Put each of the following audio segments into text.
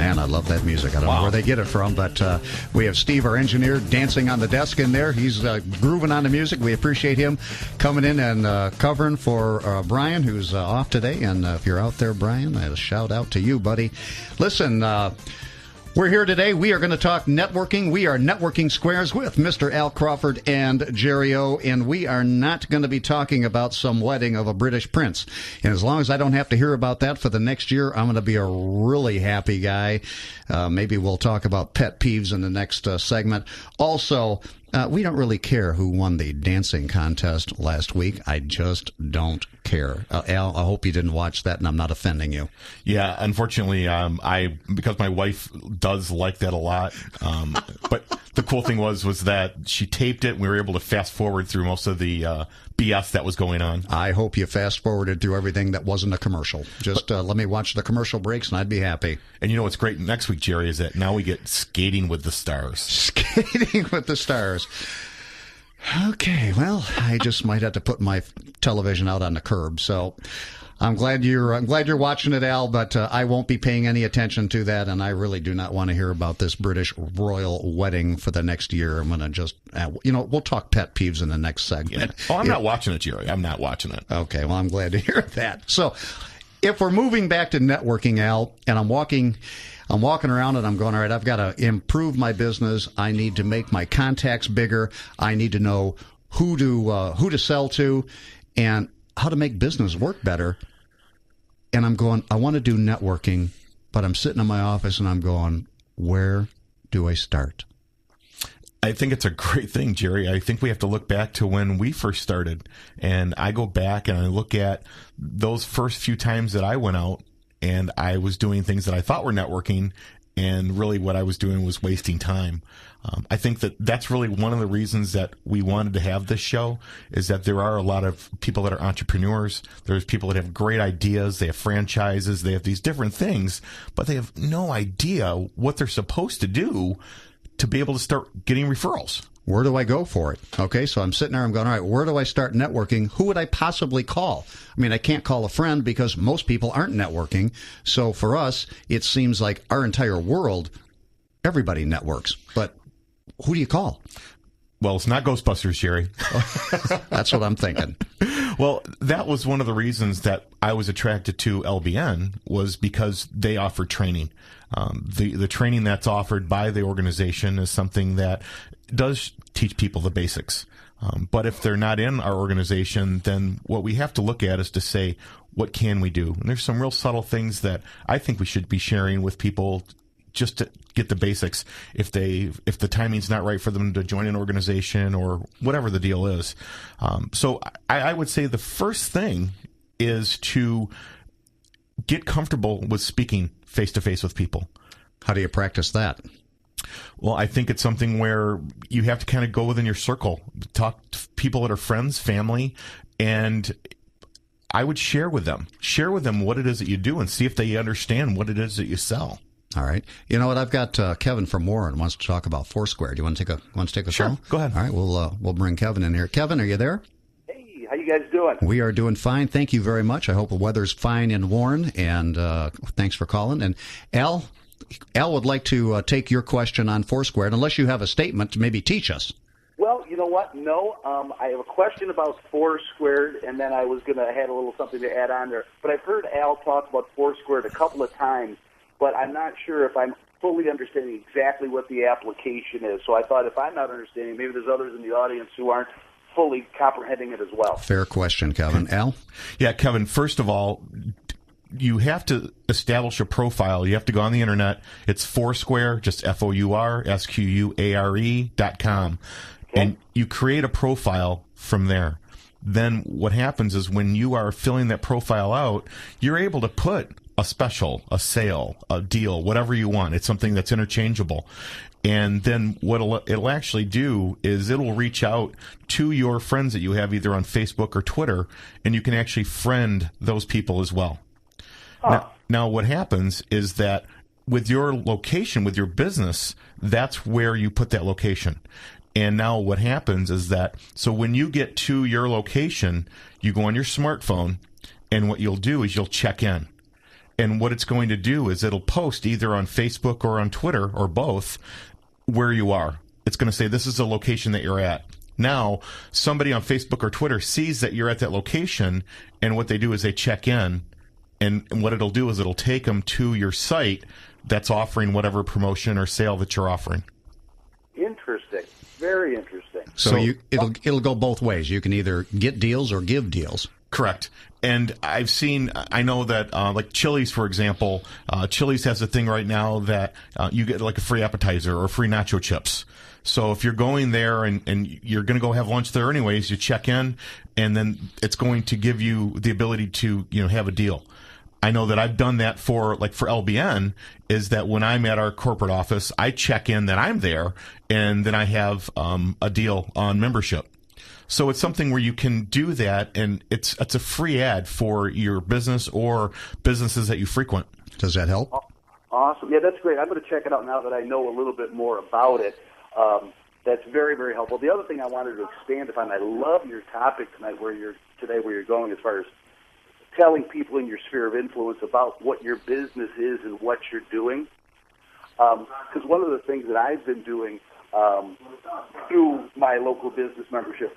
Man, I love that music. I don't know where they get it from, but we have Steve, our engineer, dancing on the desk in there. He's grooving on the music. We appreciate him coming in and covering for Brian, who's off today. And if you're out there, Brian, a shout out to you, buddy. Listen, we're here today. We are going to talk networking. We are Networking Squares with Mr. Al Crawford and Jerry O, and we are not going to be talking about some wedding of a British prince. And as long as I don't have to hear about that for the next year, I'm going to be a really happy guy. Maybe we'll talk about pet peeves in the next segment. Also, we don't really care who won the dancing contest last week. I just don't care. Al, I hope you didn't watch that, and I'm not offending you. Yeah, unfortunately, because my wife does like that a lot. But the cool thing was that she taped it, and we were able to fast forward through most of the BS that was going on. I hope you fast forwarded through everything that wasn't a commercial. Just let me watch the commercial breaks, and I'd be happy. And you know what's great next week, Jerry, is that now we get Skating with the Stars. Skating with the Stars. Okay, well, I just might have to put my television out on the curb. So I'm glad you're watching it, Al, but I won't be paying any attention to that, and I really do not want to hear about this British royal wedding for the next year. I'm going to just, we'll talk pet peeves in the next segment. Yeah. Oh, I'm not watching it, Jerry. I'm not watching it. Okay, well, I'm glad to hear that. So if we're moving back to networking, Al, and I'm walking around and I'm going, all right, I've got to improve my business. I need to make my contacts bigger. I need to know who to sell to and how to make business work better. And I'm going, I want to do networking, but I'm sitting in my office and I'm going, where do I start? I think it's a great thing, Jerry. I think we have to look back to when we first started. And I go back and I look at those first few times that I went out and I was doing things that I thought were networking, and really what I was doing was wasting time. I think that's really one of the reasons that we wanted to have this show, is that there are a lot of people that are entrepreneurs. There's people that have great ideas. They have franchises. They have these different things, but they have no idea what they're supposed to do to be able to start getting referrals. Where do I go for it? Okay, so I'm sitting there, I'm going, all right, where do I start networking? Who would I possibly call? I mean, I can't call a friend because most people aren't networking. So for us, it seems like our entire world, everybody networks. But who do you call? Well, it's not Ghostbusters, Jerry. That's what I'm thinking. Well, that was one of the reasons that I was attracted to LBN, was because they offer training. The training that's offered by the organization is something that does teach people the basics. But if they're not in our organization, then what we have to look at is to say, what can we do? And there's some real subtle things that I think we should be sharing with people just to get the basics if the timing's not right for them to join an organization or whatever the deal is. So I would say the first thing is to get comfortable with speaking face-to-face with people. How do you practice that? Well, I think it's something where you have to kind of go within your circle, talk to people that are friends, family, and I would share with them what it is that you do and see if they understand what it is that you sell. All right. You know what? I've got Kevin from Warren wants to talk about Foursquare. Do you want to take a Sure. call? Go ahead. All right. We'll bring Kevin in here. Kevin, are you there? Hey, how you guys doing? We are doing fine. Thank you very much. I hope the weather's fine in Warren, and thanks for calling. And Al would like to take your question on Foursquare, unless you have a statement to maybe teach us. Well, you know what? No, I have a question about Foursquare, and then I was going to add a little something to add on there. But I've heard Al talk about Foursquare a couple of times, but I'm not sure if I'm fully understanding exactly what the application is. So I thought if I'm not understanding, maybe there's others in the audience who aren't fully comprehending it as well. Fair question, Kevin. Al? Yeah, Kevin, first of all, you have to establish a profile. You have to go on the internet. It's Foursquare, just FOURSQUARE.com. Okay. And you create a profile from there. Then what happens is when you are filling that profile out, you're able to put a special, a sale, a deal, whatever you want. It's something that's interchangeable. And then what it'll actually do is it'll reach out to your friends that you have either on Facebook or Twitter, and you can actually friend those people as well. Huh. Now, what happens is that with your location, with your business, that's where you put that location. And now what happens is that, so when you get to your location, you go on your smartphone, and what you'll do is you'll check in. And what it's going to do is it'll post either on Facebook or on Twitter or both where you are. It's going to say, this is the location that you're at. Now, somebody on Facebook or Twitter sees that you're at that location, and what they do is they check in, and what it'll do is it'll take them to your site that's offering whatever promotion or sale that you're offering. Interesting. Very interesting. So it'll go both ways. You can either get deals or give deals. Correct. And I know that, like Chili's, for example, Chili's has a thing right now that you get like a free appetizer or free nacho chips. So if you're going there and you're going to go have lunch there anyways, you check in, and then it's going to give you the ability to, have a deal. I know that I've done that for LBN, is that when I'm at our corporate office, I check in that I'm there, and then I have a deal on membership. So it's something where you can do that, and it's a free ad for your business or businesses that you frequent. Does that help? Awesome. Yeah, that's great. I'm going to check it out now that I know a little bit more about it. That's very, very helpful. The other thing I wanted to expand upon, I love your topic tonight, where you're going as far as telling people in your sphere of influence about what your business is and what you're doing. Because one of the things that I've been doing through my local business membership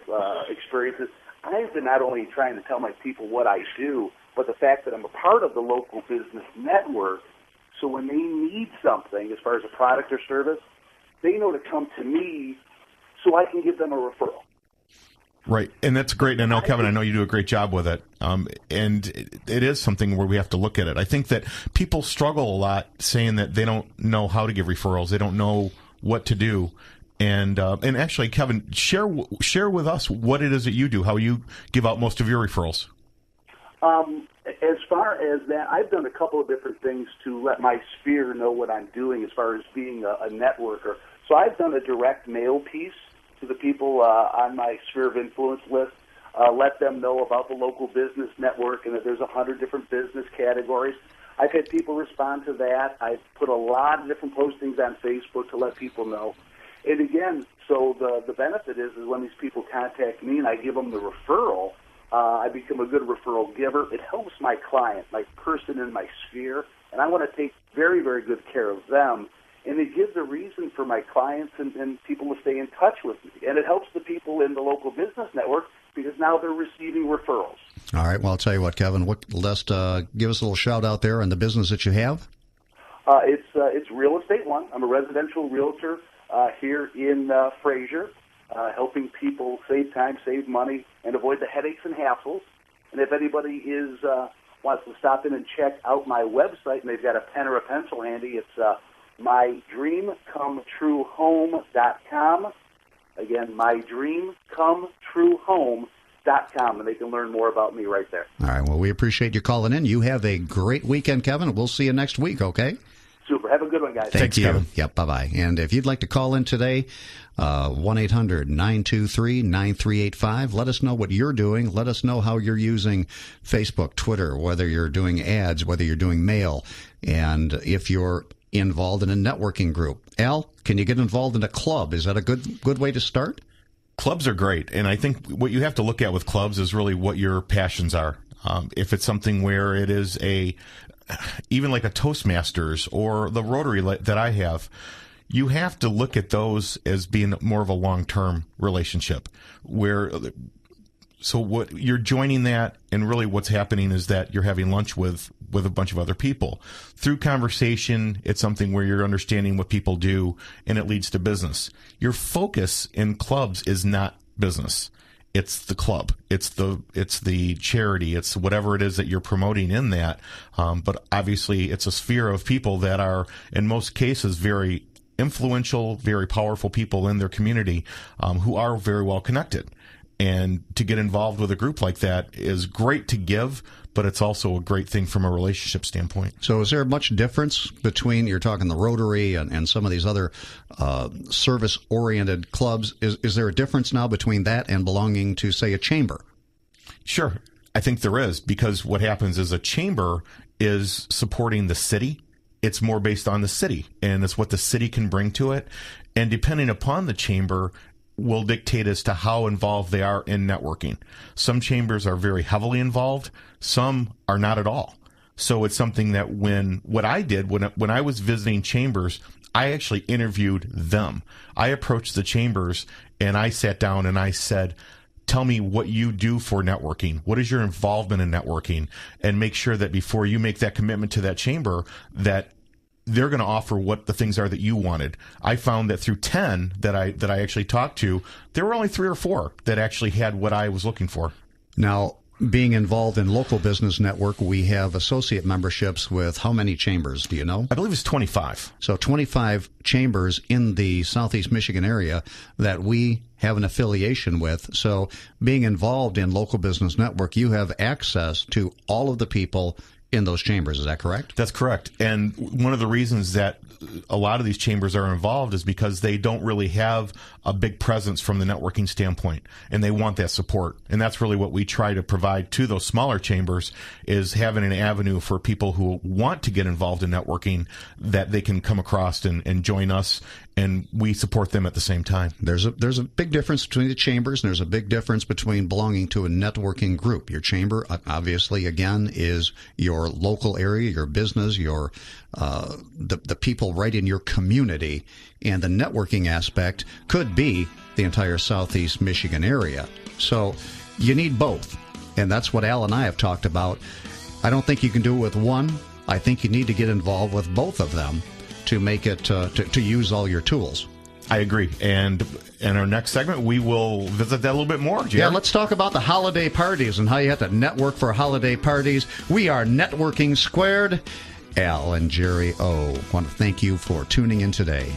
experiences, I've been not only trying to tell my people what I do, but the fact that I'm a part of the local business network. So when they need something as far as a product or service, they know to come to me so I can give them a referral. Right, and that's great. And I know, Kevin, I know you do a great job with it, and it is something where we have to look at it. I think that people struggle a lot saying that they don't know how to give referrals, they don't know what to do, and actually, Kevin, share with us what it is that you do, how you give out most of your referrals. As far as that, I've done a couple of different things to let my sphere know what I'm doing as far as being a networker. So I've done a direct mail piece to the people on my sphere of influence list, let them know about the local business network and that there's 100 different business categories. I've had people respond to that. I've put a lot of different postings on Facebook to let people know. And again, so the benefit is when these people contact me and I give them the referral, I become a good referral giver. It helps my client, my person in my sphere, and I want to take very, very good care of them. And it gives a reason for my clients and people to stay in touch with me. And it helps the people in the local business network because now they're receiving referrals. All right. Well, I'll tell you what, Kevin, let's give us a little shout out there on the business that you have. It's Real Estate One. I'm a residential realtor here in Fraser, helping people save time, save money, and avoid the headaches and hassles. And if anybody wants to stop in and check out my website, and they've got a pen or a pencil handy, it's mydreamcometruehome.com. Again, mydreamcometruehome.com, and they can learn more about me right there. All right. Well, we appreciate you calling in. You have a great weekend, Kevin. We'll see you next week, okay? Super. Have a good one, guys. Thank you. Kevin. Yep, bye-bye. And if you'd like to call in today, 1-800-923-9385. Let us know what you're doing. Let us know how you're using Facebook, Twitter, whether you're doing ads, whether you're doing mail, and if you're involved in a networking group. Al, can you get involved in a club? Is that a good way to start? Clubs are great, and I think what you have to look at with clubs is really what your passions are. If it's something where it is even like a Toastmasters or the Rotary that I have, you have to look at those as being more of a long-term relationship so what you're joining that, and really what's happening is that you're having lunch with a bunch of other people. Through conversation, it's something where you're understanding what people do, and it leads to business. Your focus in clubs is not business. It's the club. It's the charity. It's whatever it is that you're promoting in that. But obviously, it's a sphere of people that are, in most cases, very influential, very powerful people in their community who are very well connected. And to get involved with a group like that is great to give, but it's also a great thing from a relationship standpoint. So is there much difference between, you're talking the Rotary and some of these other service-oriented clubs, is there a difference now between that and belonging to, say, a chamber? Sure. I think there is, because what happens is a chamber is supporting the city. It's more based on the city, and it's what the city can bring to it. And depending upon the chamber, will dictate as to how involved they are in networking. Some chambers are very heavily involved. Some are not at all. So it's something that what I did when I was visiting chambers, I actually interviewed them. I approached the chambers and I sat down and I said, tell me what you do for networking. What is your involvement in networking? And make sure that before you make that commitment to that chamber, that they're going to offer what the things are that you wanted. I found that through 10 that I actually talked to, there were only 3 or 4 that actually had what I was looking for. Now, being involved in Local Business Network, we have associate memberships with how many chambers, do you know? I believe it's 25. So 25 chambers in the Southeast Michigan area that we have an affiliation with. So being involved in Local Business Network, you have access to all of the people in those chambers. Is that correct? That's correct. And one of the reasons that a lot of these chambers are involved is because they don't really have a big presence from the networking standpoint, and they want that support. And that's really what we try to provide to those smaller chambers, is having an avenue for people who want to get involved in networking, that they can come across and join us, and we support them at the same time. There's a big difference between the chambers, and there's a big difference between belonging to a networking group. Your chamber, obviously, again, is your local area, your business, your the people right in your community, and the networking aspect could be the entire Southeast Michigan area. So you need both, and that's what Al and I have talked about. I don't think you can do it with one. I think you need to get involved with both of them to make it to use all your tools. I agree. And in our next segment, we will visit that a little bit more, Jerry. Yeah, let's talk about the holiday parties and how you have to network for holiday parties. We are Networking Squared. Al and Jerry O want to thank you for tuning in today.